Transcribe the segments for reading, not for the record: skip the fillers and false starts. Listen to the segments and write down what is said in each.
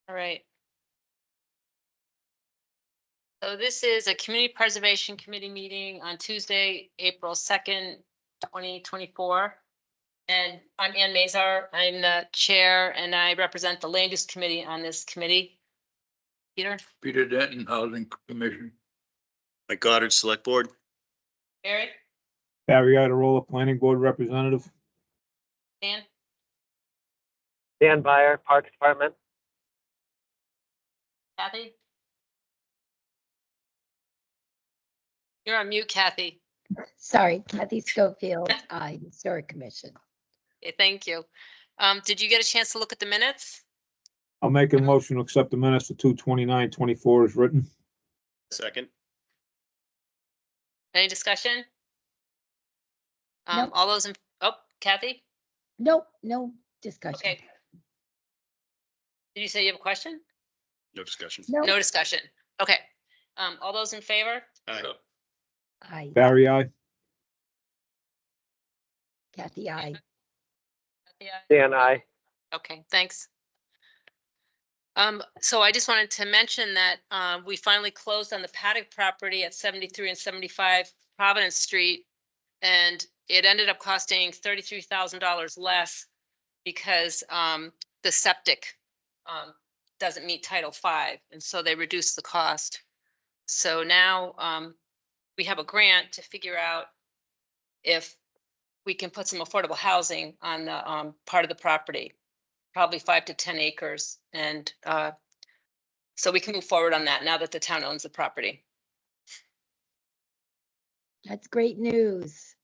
All right. So this is a Community Preservation Committee meeting on Tuesday, April 2nd, 2024. And I'm Ann Mazar. I'm the chair and I represent the Land Use Committee on this committee. Peter? Peter Denton, Housing Commission. Mike Goddard, Select Board. Barry? Barry Iderola, Planning Board Representative. Dan? Dan Byer, Parks Department. Kathy? You're on mute, Kathy. Sorry, Kathy Schofield, Historic Commission. Okay, thank you. Did you get a chance to look at the minutes? I'll make a motion to accept the minutes for 2/29/24 as written. Second. Any discussion? Nope. All those in, oh, Kathy? Nope, no discussion. Okay. Did you say you have a question? No discussion. No, No discussion. Okay. All those in favor? Aye. aye, Barry, aye. Kathy, aye. Yeah. Dan, I. Okay, thanks. So I just wanted to mention that we finally closed on the paddock property at 73 and 75 Providence Street. And it ended up costing $33,000 less because the septic doesn't meet Title V. And so they reduced the cost. So now we have a grant to figure out if we can put some affordable housing on the part of the property, probably 5 to 10 acres. And so we can move forward on that now that the town owns the property. That's great news.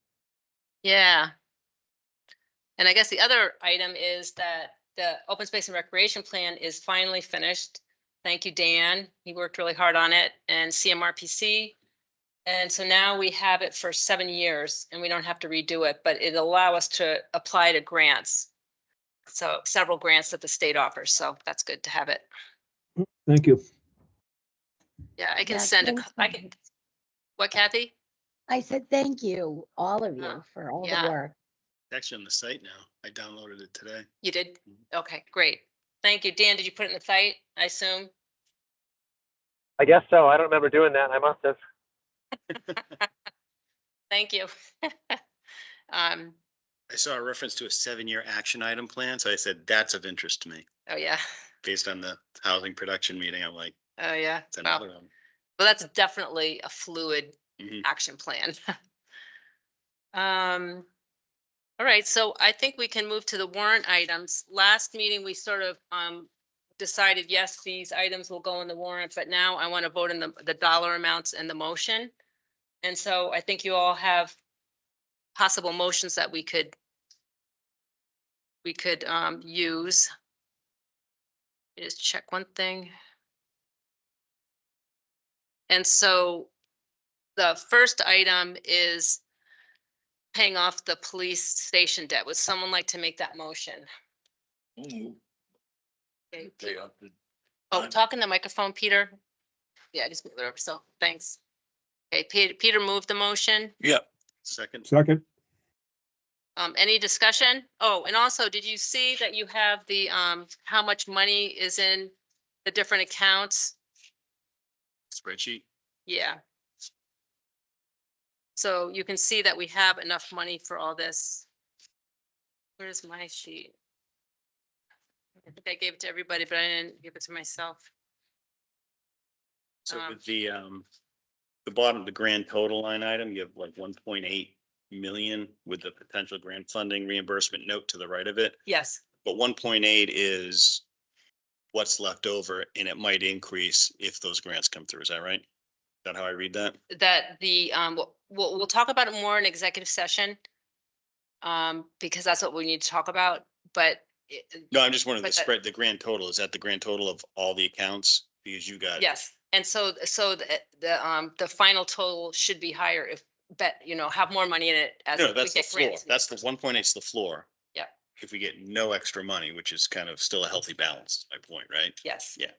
Yeah. And I guess the other item is that the open space and recreation plan is finally finished. Thank you, Dan. He worked really hard on it, and CMRPC. And so now we have it for 7 years and we don't have to redo it, but it'll allow us to apply to grants. So several grants that the state offers. So that's good to have it. Thank you. Yeah, I can Yeah, send a, thanks, I can, what, Kathy? I said thank you, all of you, Oh, for all yeah. the work. It's actually on the site now. I downloaded it today. You did? Okay, great. Thank you. Dan, did you put it in the site, I assume? I guess so. I don't remember doing that. I must have. Thank you. I saw a reference to a 7-year action item plan, so I said, that's of interest to me. Oh, yeah. Based on the housing production meeting, I'm like, Oh, yeah. it's Wow. another one. Well, that's definitely a fluid Mhm. action plan. All right, so I think we can move to the warrant items. Last meeting, we sort of decided, yes, these items will go in the warrant, but now I want to vote in the dollar amounts and the motion. And so I think you all have possible motions that we could use. Just check one thing. And so the first item is paying off the police station debt. Would someone like to make that motion? Okay. They opted. Oh, talk in the microphone, Peter. Yeah, just move it over. So thanks. Okay, Peter moved the motion. Yep. Second. Second. Any discussion? Oh, and also, did you see that you have the how much money is in the different accounts? Spreadsheet. Yeah. So you can see that we have enough money for all this. Where's my sheet? I think I gave it to everybody, but I didn't give it to myself. So with the bottom, the grand total line item, you have like 1.8 million with the potential grant funding reimbursement note to the right of it. Yes, But 1.8 is what's left over, and it might increase if those grants come through. Is that right? Is that how I read that? that the we'll talk about it more in executive session. Because that's what we need to talk about, but No, I'm just wondering But the that- spread, the grand total, is that the grand total of all the accounts? Because you got. yes, and so the final total should be higher if have more money in it as No, we that's the get floor. grants. That's the 1.8 is the floor. Yeah. If we get no extra money, which is kind of still a healthy balance, is my point, right? Yes. Yeah.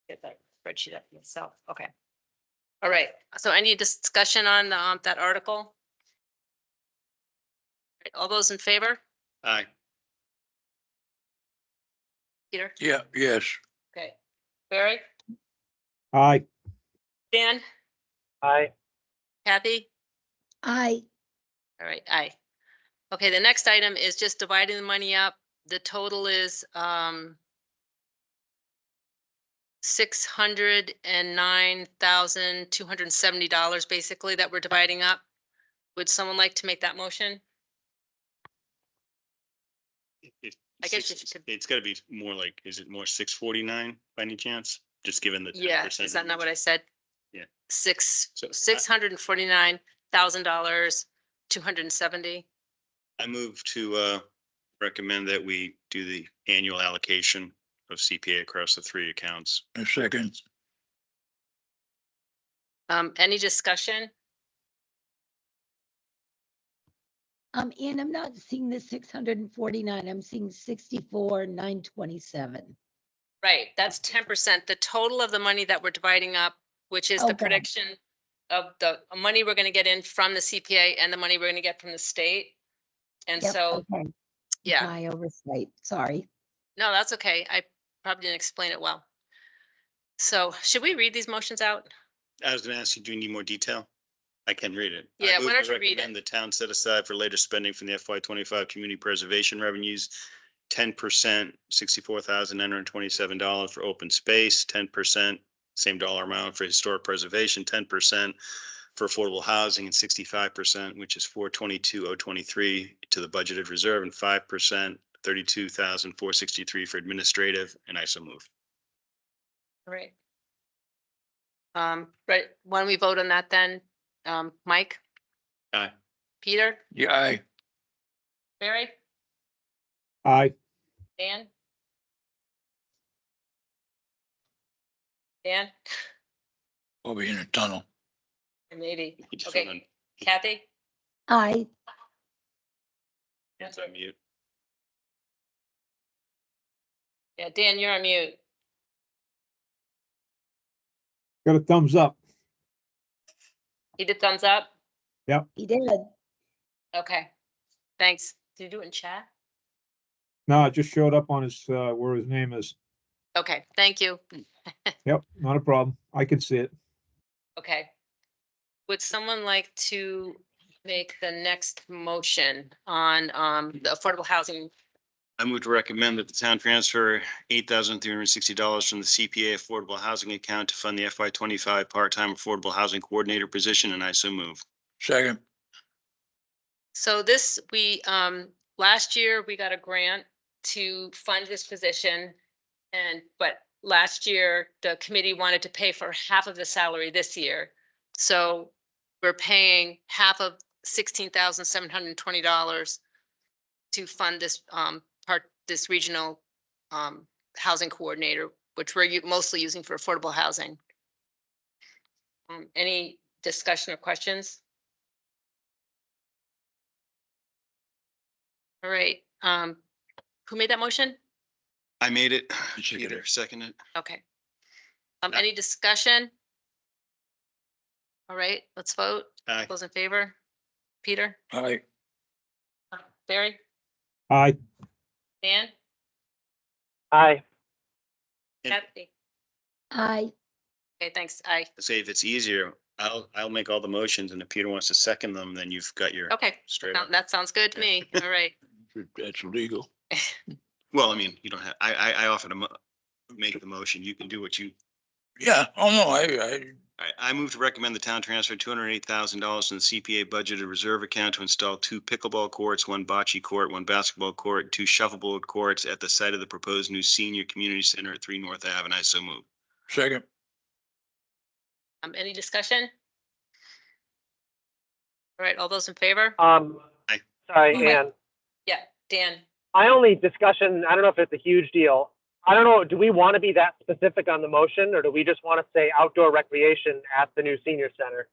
Get that spreadsheet up myself. Okay. All right. So any discussion on that article? All those in favor? Aye. Peter? Yeah, yes. Okay. Barry? Aye. Dan? Aye. Kathy? Aye. All right, aye. Okay, the next item is just dividing the money up. The total is $609,270 basically that we're dividing up. Would someone like to make that motion? I guess you could- It's gotta be more like, is it more 649 by any chance? Just given the Yeah, 10%. is that not what I said? Yeah. So, $649,000, 270. I move to recommend that we do the annual allocation of CPA across the three accounts. A second. Any discussion? Ann, I'm not seeing the 649. I'm seeing 64,927. Right, that's 10%. The total of the money that we're dividing up, which is the Okay. prediction of the money we're gonna get in from the CPA and the money we're gonna get from the state. And Yep, so, okay. yeah, My oversight, sorry. no, that's okay. I probably didn't explain it well. So should we read these motions out? I was gonna ask you, do you need more detail? I can read it. I Yeah, move why to don't you read recommend it? The town set aside for later spending from the FY25 community preservation revenues, 10%, $64,927 for open space, 10%, same dollar amount for historic preservation, 10% for affordable housing, and 65%, which is 422,023 to the budgeted reserve, and 5%, 32,463 for administrative, and I so move. All right. Right, why don't we vote on that then? Mike, Aye. Peter, Yeah, aye. Barry, Aye. Dan? Dan, We'll be in the tunnel. maybe, You just okay, went Kathy? Aye. on mute. Yeah, Dan, you're on mute. Got a thumbs up. He did thumbs up? He did. Okay, thanks. Did you do it in chat? No, it just showed up on his, where his name is. Okay, thank you. Yep, not a problem. I can see it. Okay. Would someone like to make the next motion on the affordable housing? I move to recommend that the town transfer $8,360 from the CPA Affordable Housing Account to fund the FY25 part-time Affordable Housing Coordinator position, and I so move. Second. So this, last year, we got a grant to fund this position. But last year, the committee wanted to pay for half of the salary this year. So we're paying half of $16,720 to fund this this regional housing coordinator, which we're mostly using for affordable housing. Any discussion or questions? All right, who made that motion? I made it. Second. Peter, second it. Okay. Any discussion? All right, let's vote. Aye. Those in favor? Peter? Aye. Barry? Aye. Dan? Aye. And- Kathy? Aye. Okay, thanks. Aye. Say if it's easier, I'll make all the motions, and if Peter wants to second them, then you've got your Okay, straight up. that sounds good to me. All right. That's legal. Well, I mean, you don't have, I offer to make the motion. You can do what you. Yeah, oh no, I I move to recommend the town transfer $208,000 from the CPA budgeted reserve account to install 2 pickleball courts, 1 bocce court, 1 basketball court, 2 shuffleboard courts at the site of the proposed new senior community center at 3 North Ave, and I so move. second. Any discussion? All right, all those in favor? Sorry, Okay. Ann. Yeah, Dan. My only discussion, I don't know if it's a huge deal. I don't know, do we want to be that specific on the motion, or do we just want to say outdoor recreation at the new senior center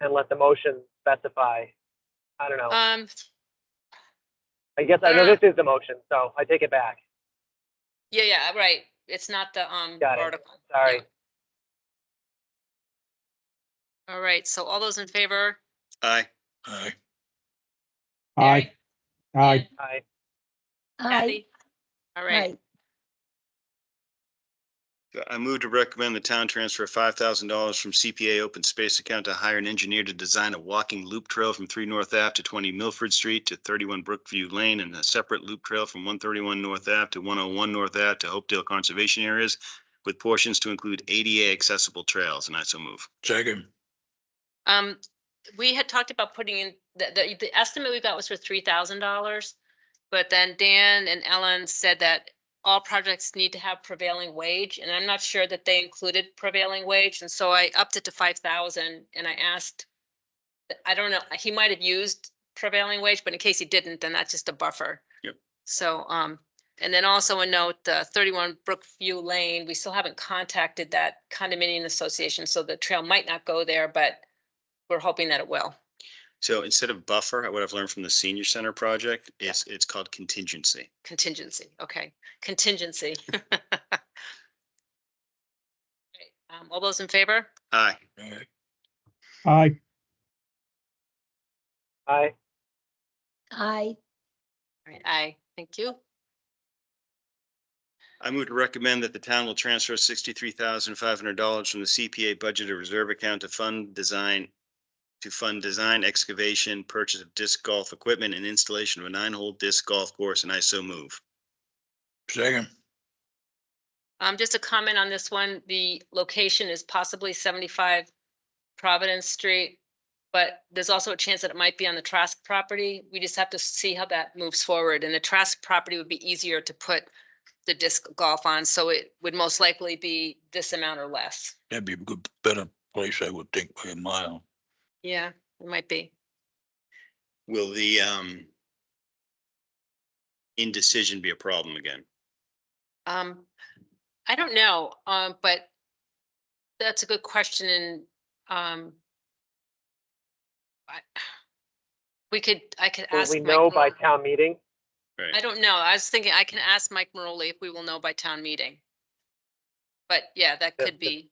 and let the motion specify? I don't know. I guess I know this is the motion, so I take it back. Yeah, right. It's not the Got it. article. Sorry. Yeah. All right, so all those in favor? Aye. Aye. Aye. Barry? Aye. Dan? Aye. Aye. Kathy? All right. Aye. I move to recommend the town transfer $5,000 from CPA open space account to hire an engineer to design a walking loop trail from 3 North Ave to 20 Milford Street to 31 Brookview Lane, and a separate loop trail from 131 North Ave to 101 North Ave to Hopedale Conservation Areas, with portions to include ADA accessible trails, and I so move. Second. We had talked about putting in, the estimate we got was for $3,000. But then Dan and Ellen said that all projects need to have prevailing wage, and I'm not sure that they included prevailing wage, and so I upped it to 5,000, and I asked, I don't know, he might have used prevailing wage, but in case he didn't, then that's just a buffer. Yep. So, and then also a note, 31 Brookview Lane, we still haven't contacted that condominium association, so the trail might not go there, but we're hoping that it will. So instead of buffer, what I've learned from the senior center project is it's called contingency. Contingency, okay, contingency. Okay, all those in favor? Aye. Aye. Aye. Aye. Aye. All right, aye, thank you. I move to recommend that the town will transfer $63,500 from the CPA budgeted reserve account to fund design, excavation, purchase of disc golf equipment, and installation of a 9-hole disc golf course, and I so move. Second. Just a comment on this one, the location is possibly 75 Providence Street, but there's also a chance that it might be on the Trask property. We just have to see how that moves forward, and the Trask property would be easier to put the disc golf on, so it would most likely be this amount or less. That'd be a good, better place, I would think, by a mile. Yeah, it might be. Will the indecision be a problem again? I don't know, but that's a good question, and I could Will ask we Mike know by Maroli. town meeting? I Right. don't know. I was thinking I can ask Mike Maroli if we will know by town meeting. But yeah, that Yeah, could be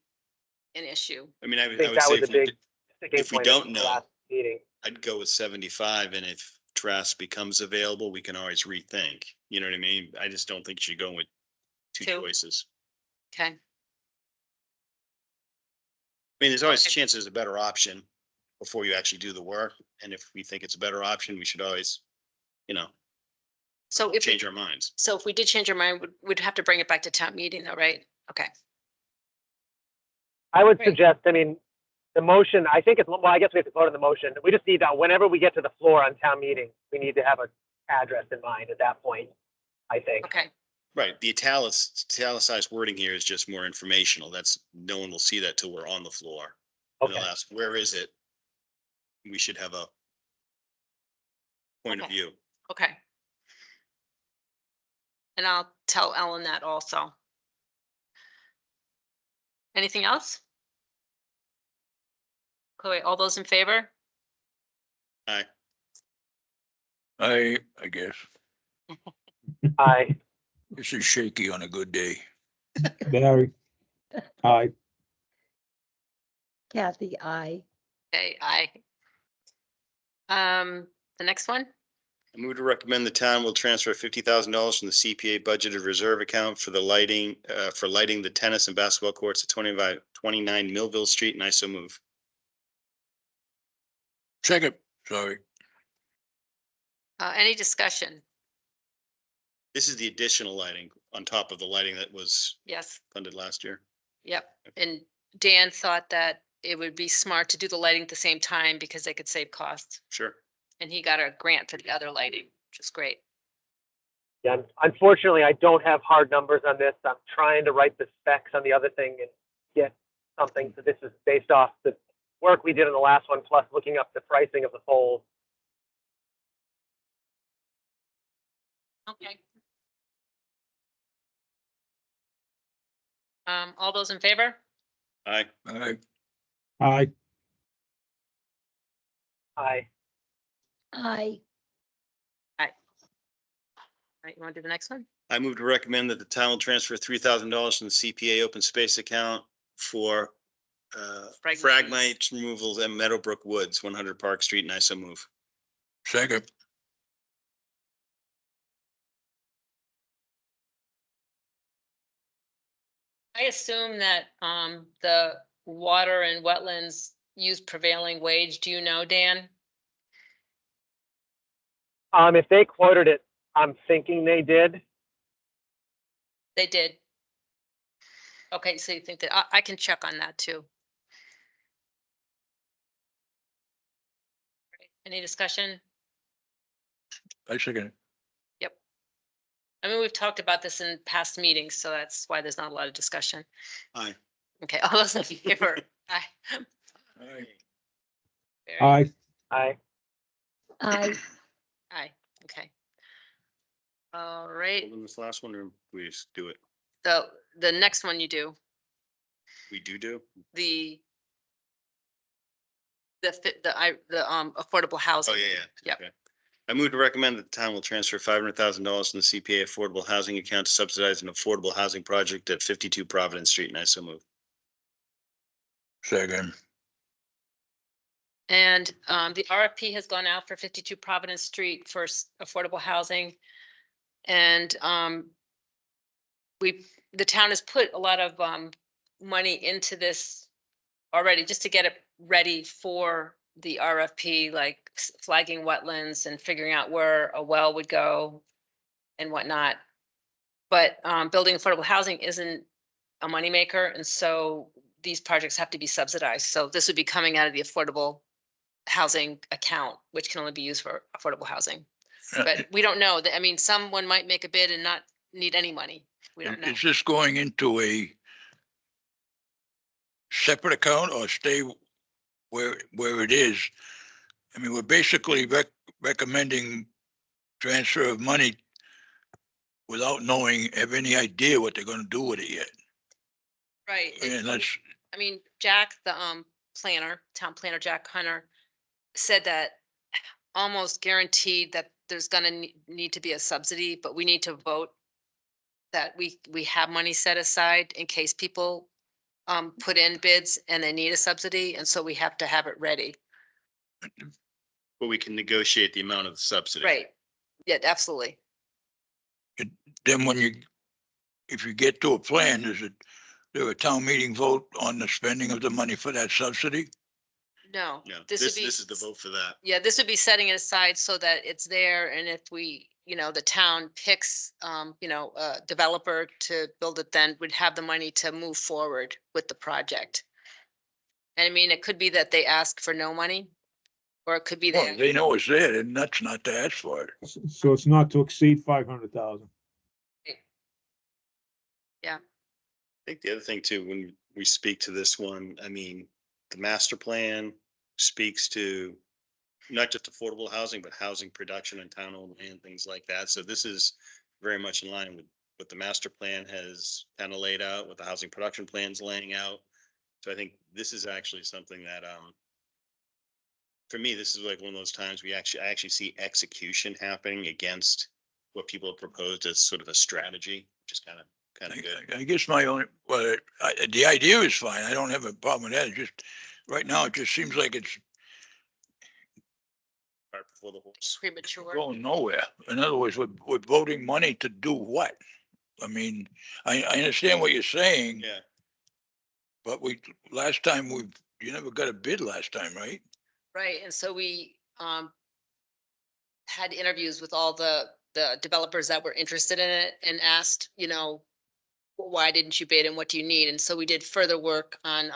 an issue. I mean, I I would think say that was a if we, big sticking if we point don't at the know, last meeting. I'd go with 75, and if Trask becomes available, we can always rethink. You know what I mean? I just don't think you should go with two Two. choices. Okay, I mean, there's always a Okay. chance there's a better option before you actually do the work. And if we think it's a better option, we should always, so if, change our minds. so if we did change our mind, we'd have to bring it back to town meeting though, right? Okay, I would Great. suggest, I mean, the motion, I think it's, well, I guess we have to vote on the motion. We just need to, whenever we get to the floor on town meeting, we need to have an address in mind at that point, I think. okay, Right. The italicized wording here is just more informational. No one will see that till we're on the floor. And Okay. they'll ask, where is it? We should have a point of Okay. view. okay. And I'll tell Ellen that also. Anything else? Okay, all those in favor? Aye. I guess. Aye. This is shaky on a good day. Barry. Aye. Kathy, aye. Okay, aye. The next one? I move to recommend the town will transfer $50,000 from the CPA budgeted reserve account for the lighting, the tennis and basketball courts at 29 Millville Street, and I so move. Second. Sorry. Any discussion? This is the additional lighting on top of the lighting that was Yes, funded last year. yep. And Dan thought that it would be smart to do the lighting at the same time because they could save costs. Sure. And he got a grant for the other lighting, which is great. Yeah, unfortunately, I don't have hard numbers on this. I'm trying to write the specs on the other thing and get something. So this is based off the work we did on the last one, plus looking up the pricing of the poles. Okay. All those in favor? Aye. Aye. Aye. Aye. Aye. All right, you want to do the next one? I move to recommend that the town will transfer $3,000 from the CPA open space account for fragmite removals at Meadowbrook Woods, 100 Park Street, and I so move. Second. I assume that, the water and wetlands use prevailing wage. Do you know, Dan? If they quoted it, I'm thinking they did. They did. Okay, so you think that, I can check on that too. Any discussion? I second it. Yep. I mean, we've talked about this in past meetings, so that's why there's not a lot of discussion. Aye. Okay, all those in favor? Aye. Aye. Barry? Aye. I I, Aye, okay. All right, Hold on this last one, or we just do it? so the next one you do, We do? the affordable housing. Oh, yeah. Yep. Okay. I move to recommend that the town will transfer $500,000 from the CPA Affordable Housing Account to subsidize an affordable housing project at 52 Providence Street, and I so move. Second. And the RFP has gone out for 52 Providence Street for affordable housing. And the town has put a lot of money into this already, just to get it ready for the RFP, like flagging wetlands and figuring out where a well would go and whatnot. But building affordable housing isn't a moneymaker, and so these projects have to be subsidized. So this would be coming out of the affordable housing account, which can only be used for affordable housing. But we don't know. I mean, someone might make a bid and not need any money. We don't know. Is this going into a separate account or stay where it is? I mean, we're basically recommending transfer of money without have any idea what they're gonna do with it yet. Right. And that's, I mean, Jack, the town planner, Jack Hunter, said that almost guaranteed that there's gonna need to be a subsidy, but we need to vote that we have money set aside in case people put in bids and they need a subsidy, and so we have to have it ready. But we can negotiate the amount of the subsidy. Right. Yeah, absolutely. then if you get to a plan, there a town meeting vote on the spending of the money for that subsidy? No. No, This this would be. is the vote for that. Yeah, this would be setting it aside so that it's there, and if we, the town picks, a developer to build it, then we'd have the money to move forward with the project. And I mean, it could be that they ask for no money, or it could be Well, that, they know it's there, and that's not to ask for it. So it's not to exceed 500,000. I think the other thing too, when we speak to this one, I mean, the master plan speaks to not just affordable housing, but housing production and town-owned land, things like that. So this is very much in line with what the master plan has kind of laid out, what the housing production plan's laying out. So I think this is actually something that, for me, this is like one of those times I actually see execution happening against what people have proposed as sort of a strategy, which is kind of good. I guess the idea is fine. I don't have a problem with that. It just, right now, it just seems like it's Cart before the horse. premature. going nowhere. In other words, we're voting money to do what? I mean, I understand what you're saying, Yeah, but you never got a bid last time, right? Right, and so we had interviews with all the developers that were interested in it and asked, why didn't you bid and what do you need? And so we did further work on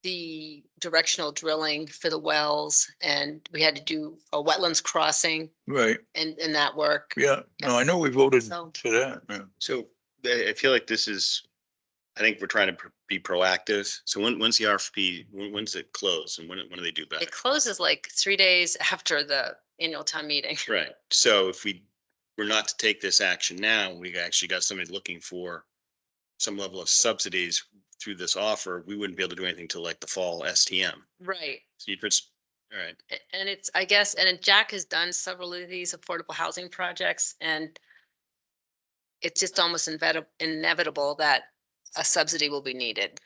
the directional drilling for the wells, and we had to do a wetlands crossing Right, and that work. yeah. No, I know we voted So- for that, yeah. so I feel like I think we're trying to be proactive. So when's the RFP, when's it close, and when do they do better? It closes like 3 days after the annual town meeting. Right, so if we're not to take this action now, we actually got somebody looking for some level of subsidies through this offer, we wouldn't be able to do anything till like the fall STM. Right. So all right, And it's, I guess, and Jack has done several of these affordable housing projects, and it's just almost inevitable that a subsidy will be needed.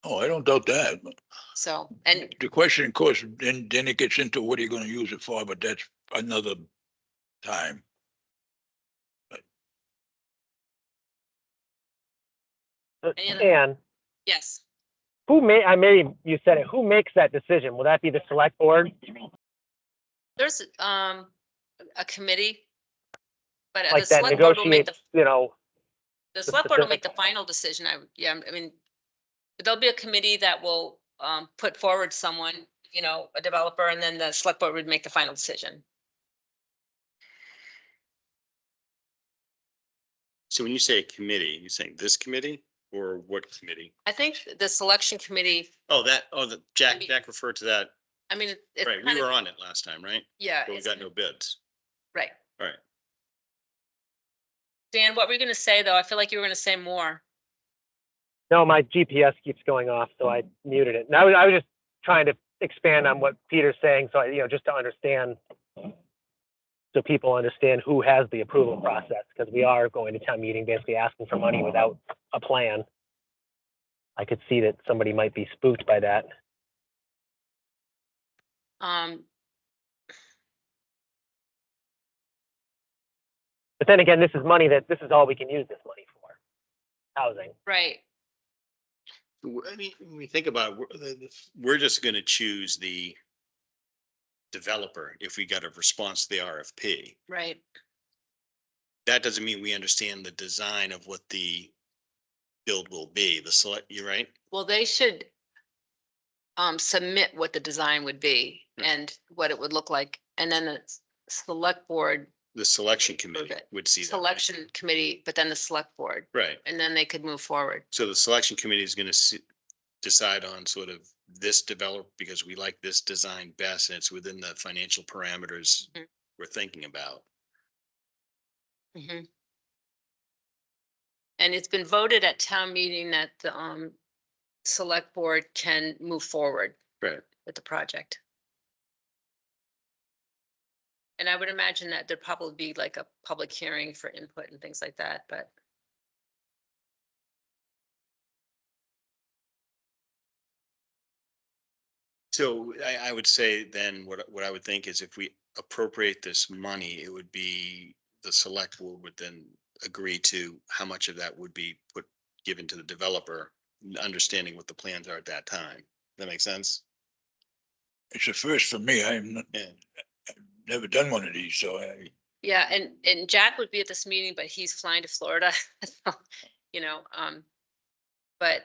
Oh, I don't doubt that. So, and The question, of course, then it gets into what are you gonna use it for, but that's another time. Any other- Ann, Yes, you said it, who makes that decision? Will that be the select board? there's a committee. But the Like that select board will make negotiates, the select board will make the specific- final decision. I mean, there'll be a committee that will put forward someone, a developer, and then the select board would make the final decision. So when you say a committee, you're saying this committee or what committee? I think the selection committee, The Jack referred to that. I mean, it's Right, we kind were of, on it last time, right? yeah, But we got no bids. right. All right. Dan, what were you gonna say, though? I feel like you were gonna say more. No, my GPS keeps going off, so I muted it. And I was just trying to expand on what Peter's saying, so just to understand, so people understand who has the approval process, because we are going to town meeting basically asking for money without a plan. I could see that somebody might be spooked by that. But then again, this is all we can use this money for, housing. Right, I mean, when we think about, we're just gonna choose the developer if we got a response to the RFP. right. That doesn't mean we understand the design of what the build will be, you're right? Well, they should submit what the design would be Right. and what it would look like, and then the select board, The selection committee it. would see that. right? selection committee, but then the select board, Right. and then they could move forward. So the selection committee is gonna decide on sort of this develop, because we like this design best and it's within the financial parameters Mhm. we're thinking about. Mhm. And it's been voted at town meeting that the select board can move forward Right. with the project. And I would imagine that there'd probably be like a public hearing for input and things like that, but So I would say then what I would think is if we appropriate this money, it would be the select board would then agree to how much of that would be given to the developer, understanding what the plans are at that time. That makes sense? It's a first for me. Yeah. Never done one of these, so yeah, and Jack would be at this meeting, but he's flying to Florida. so, but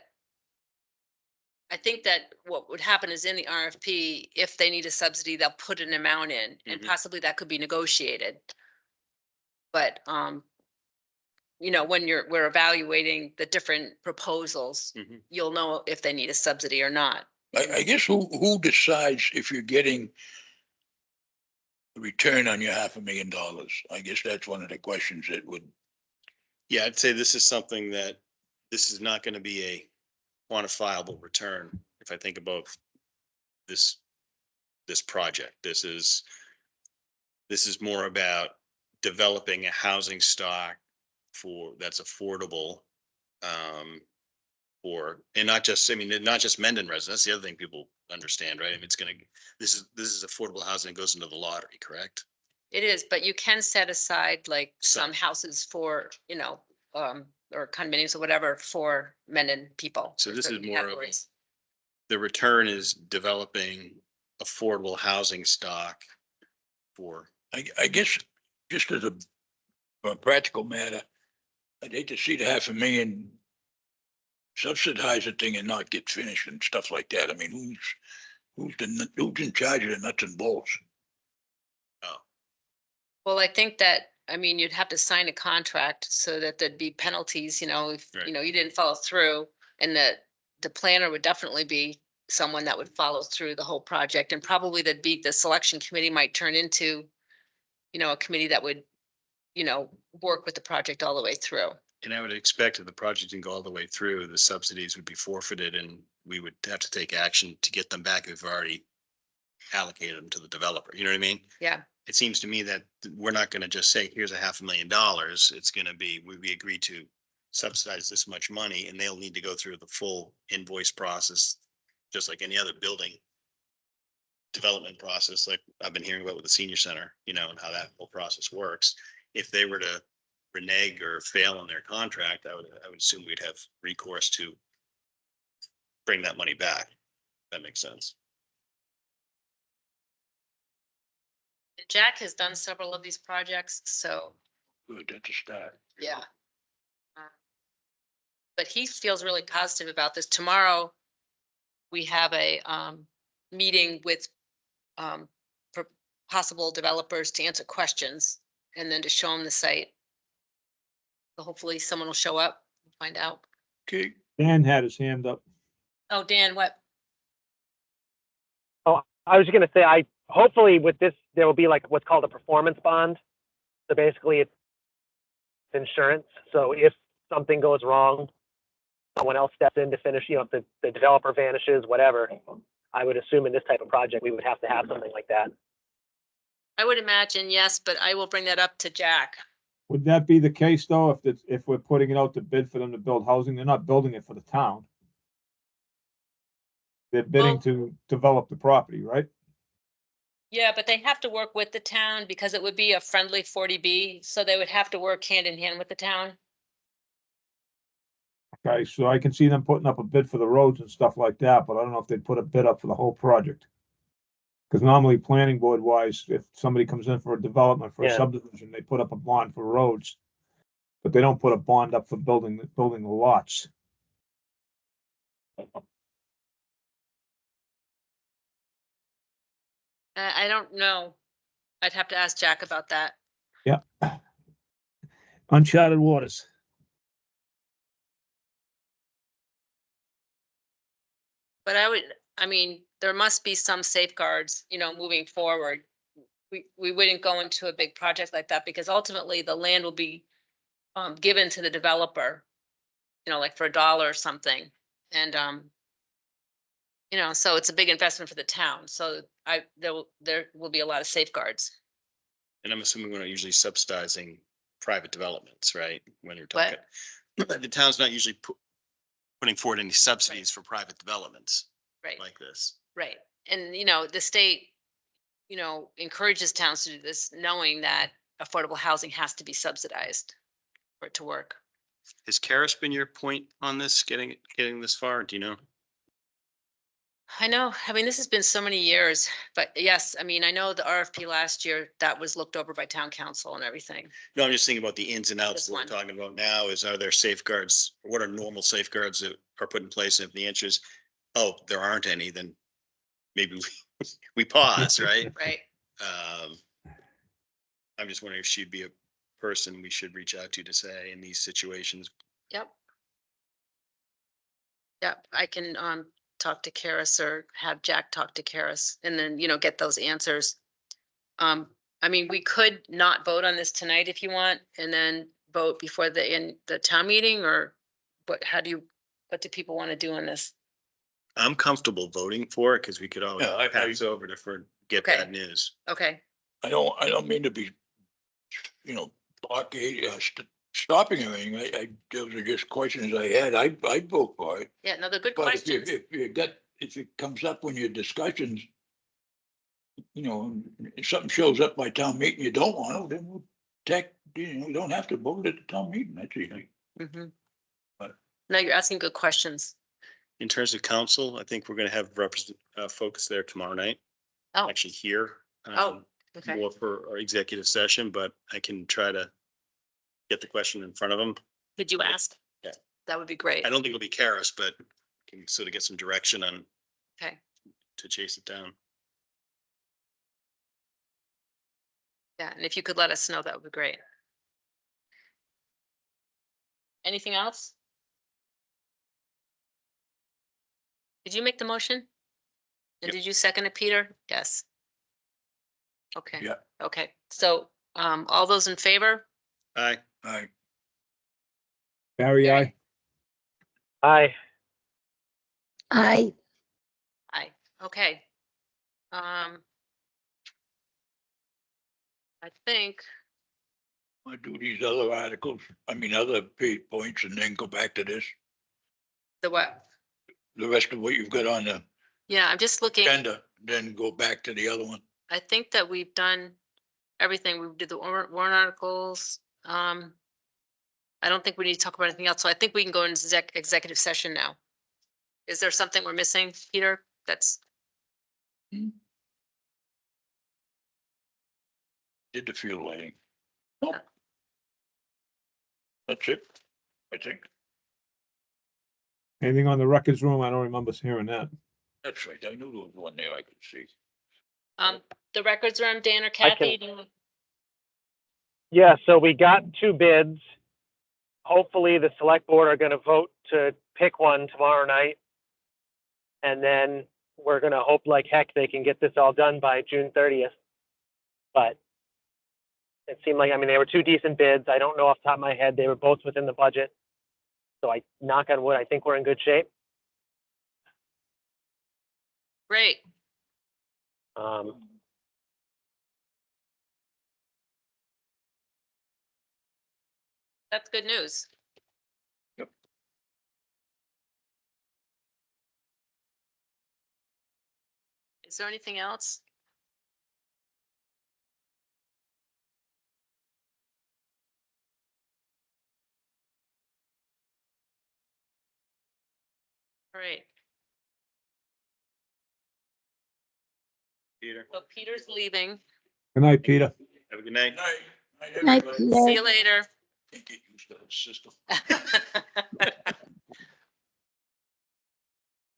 I think that what would happen is in the RFP, if they need a subsidy, they'll put an amount in and Mhm. possibly that could be negotiated. But, when we're evaluating the different proposals, Mhm. you'll know if they need a subsidy or not. I guess who decides if you're getting a return on your $500,000? I guess that's one of the questions that would, Yeah, I'd say this is something that, this is not gonna be a quantifiable return. If I think about this project, this is more about developing a housing stock that's affordable. And not just, I mean, not just Mendon residents, that's the other thing people understand, right? I mean, this is affordable housing that goes into the lottery, correct? It is, but you can set aside like Some. some houses for, or condominiums or whatever for men and people. So for this is certain more of categories. The return is developing affordable housing stock for, I guess, just as a practical matter, I'd hate to see the $500,000 subsidize a thing and not get finished and stuff like that. I mean, who's in charge of the nuts and bolts? Well, I think that, you'd have to sign a contract so that there'd be penalties, if, Right. you didn't follow through. And the planner would definitely be someone that would follow through the whole project, and probably the selection committee might turn into, a committee that would, work with the project all the way through. and I would expect if the project didn't go all the way through, the subsidies would be forfeited and we would have to take action to get them back if we've already allocated them to the developer. You know what I mean? Yeah, It seems to me that we're not gonna just say, here's $500,000. It's gonna be, we agree to subsidize this much money and they'll need to go through the full invoice process, just like any other building development process, like I've been hearing about with the senior center, and how that whole process works. If they were to renege or fail on their contract, I would assume we'd have recourse to bring that money back. That makes sense. Jack has done several of these projects, so, Good, that's a start. yeah. But he feels really positive about this. Tomorrow, we have a meeting with for possible developers to answer questions and then to show them the site. So hopefully someone will show up, and find out. Okay, Dan had his hand up. Oh, Dan, what? Oh, I was just gonna say, hopefully with this, there will be like what's called a performance bond. So basically it's insurance. So if something goes wrong, someone else steps in to finish, if the developer vanishes, whatever. I would assume in this type of project, we would have to have something like that. I would imagine, yes, but I will bring that up to Jack. Would that be the case though, if we're putting it out to bid for them to build housing? They're not building it for the town. They're bidding Well- to develop the property, right? Yeah, but they have to work with the town because it would be a friendly 40B, so they would have to work hand in hand with the town. Okay, so I can see them putting up a bid for the roads and stuff like that, but I don't know if they'd put a bid up for the whole project. Because normally planning board wise, if somebody comes in for a development for a Yeah. subdivision, they put up a bond for roads. But they don't put a bond up for building the lots. I don't know. I'd have to ask Jack about that. Yeah. Uncharted waters. But I mean, there must be some safeguards, moving forward. We wouldn't go into a big project like that because ultimately the land will be given to the developer, like for $1 or something. And, so it's a big investment for the town. So there will be a lot of safeguards. And I'm assuming we're not usually subsidizing private developments, right? When you're What? talking, the town's not usually putting forward any subsidies for private developments Right, like this. right. And, the state, encourages towns to do this, knowing that affordable housing has to be subsidized for it to work. Has Karis been your point on this, getting this far? Do you know? I know, I mean, this has been so many years, but yes, I mean, I know the RFP last year, that was looked over by town council and everything. No, I'm just thinking about the ins and outs. This What one. we're talking about now is, are there safeguards? What are normal safeguards that are put in place? And if the answer is, oh, there aren't any, then maybe we pause, right? Right. I'm just wondering if she'd be a person we should reach out to say in these situations. Yep. Yep, I can talk to Karis or have Jack talk to Karis and then, get those answers. I mean, we could not vote on this tonight if you want, and then vote before the town meeting, or what do people want to do on this? I'm comfortable voting for it because we could always Yeah, I- pass over to get Okay. bad news. Okay, I don't mean to be, blockade, stopping or anything. Those are just questions I had. I'd vote for it. yeah, no, they're good But questions. if it comes up when your discussions, if something shows up by town meeting you don't want to, then we'll you don't have to vote at the town meeting. That's easy. Mhm. But- No, you're asking good questions. In terms of council, I think we're going to have focus there tomorrow night. Oh. Actually here. Oh, okay. More for our executive session, but I can try to get the question in front of them. Could you ask? Yeah. That would be great. I don't think it'll be Karis, but can sort of get some direction on Okay, to chase it down. yeah, and if you could let us know, that would be great. Anything else? Did you make the motion? And Yep. did you second it, Peter? Yes. Okay. Yeah. Okay, so, all those in favor? Aye. Barry, Barry. aye. I, Aye, okay. I think, I do these other articles, other points, and then go back to this, the what? the rest of what you've got on the Yeah, I'm just looking, agenda, then go back to the other one. I think that we've done everything. We did the warrant articles. I don't think we need to talk about anything else. So I think we can go into executive session now. Is there something we're missing, Peter? That's, Did the field lighting. Nope. That's it, I think. Anything on the records room? I don't remember hearing that. That's right. I knew there was one there I could see. the records room, Dan or I Kathy? Yeah, so we got 2 bids. Hopefully, the select board are gonna vote to pick one tomorrow night. And then we're gonna hope like heck they can get this all done by June 30th. But it seemed like, I mean, they were 2 decent bids. I don't know off the top of my head. They were both within the budget. So I, knock on wood, I think we're in good shape. Great. That's good news. Yep. Is there anything else? All right. Peter, So Peter's leaving. Good night, Peter. have a good night. Night, everybody. Peter. See you later. Can't get used to the system.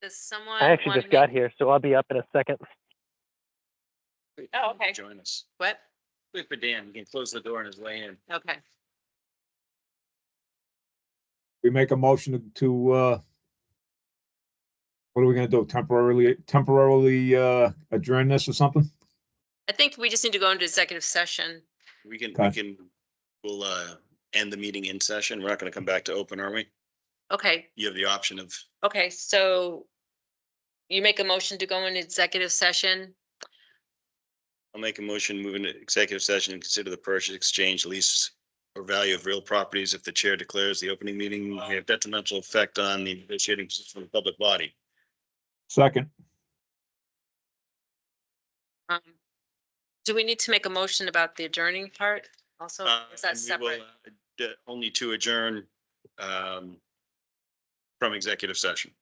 Does someone? I actually wanna just got make- here, so I'll be up in a second. Oh, okay. Join us. What? Wait for Dan. You can close the door on his way in. Okay. We make a motion to, what are we gonna do? Temporarily adjourn this or something? I think we just need to go into executive session. Okay. We'll end the meeting in session. We're not gonna come back to open, are we? Okay, You have the option of, okay, so you make a motion to go into executive session. I'll make a motion, move into executive session and consider the purchase, exchange, lease or value of real properties if the chair declares the opening meeting may have detrimental effect on the negotiating position of the public body. Second, Do we need to make a motion about the adjourning part also? Is that And we will, separate? only to adjourn from executive session.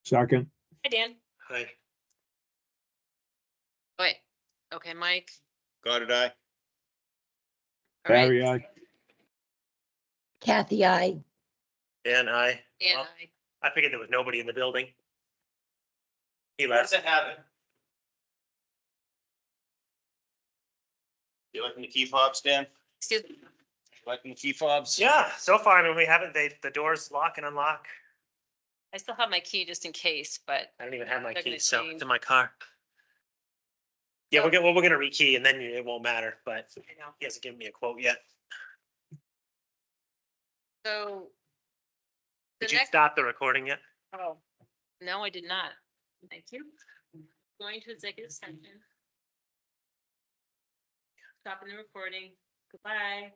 second, Hi, Dan. Hi. Wait, okay, Mike. Goddard, aye. All right. Barry, aye. Kathy, I. Dan, I. Dan, Well, I. I figured there was nobody in the building. He Let's left. have it. You liking the key fobs, Dan? Excuse me. Liking the key fobs? Yeah, so far, I mean, we haven't, the doors lock and unlock. I still have my key just in case, but I don't even have my They're gonna keys, so change. it's in my car. Yeah, we're gonna rekey and then it won't matter, but I know. he hasn't given me a quote yet. So. The Did you next, stop the recording yet? oh, no, I did not. Thank you. Going to executive session. Stopping the recording. Goodbye.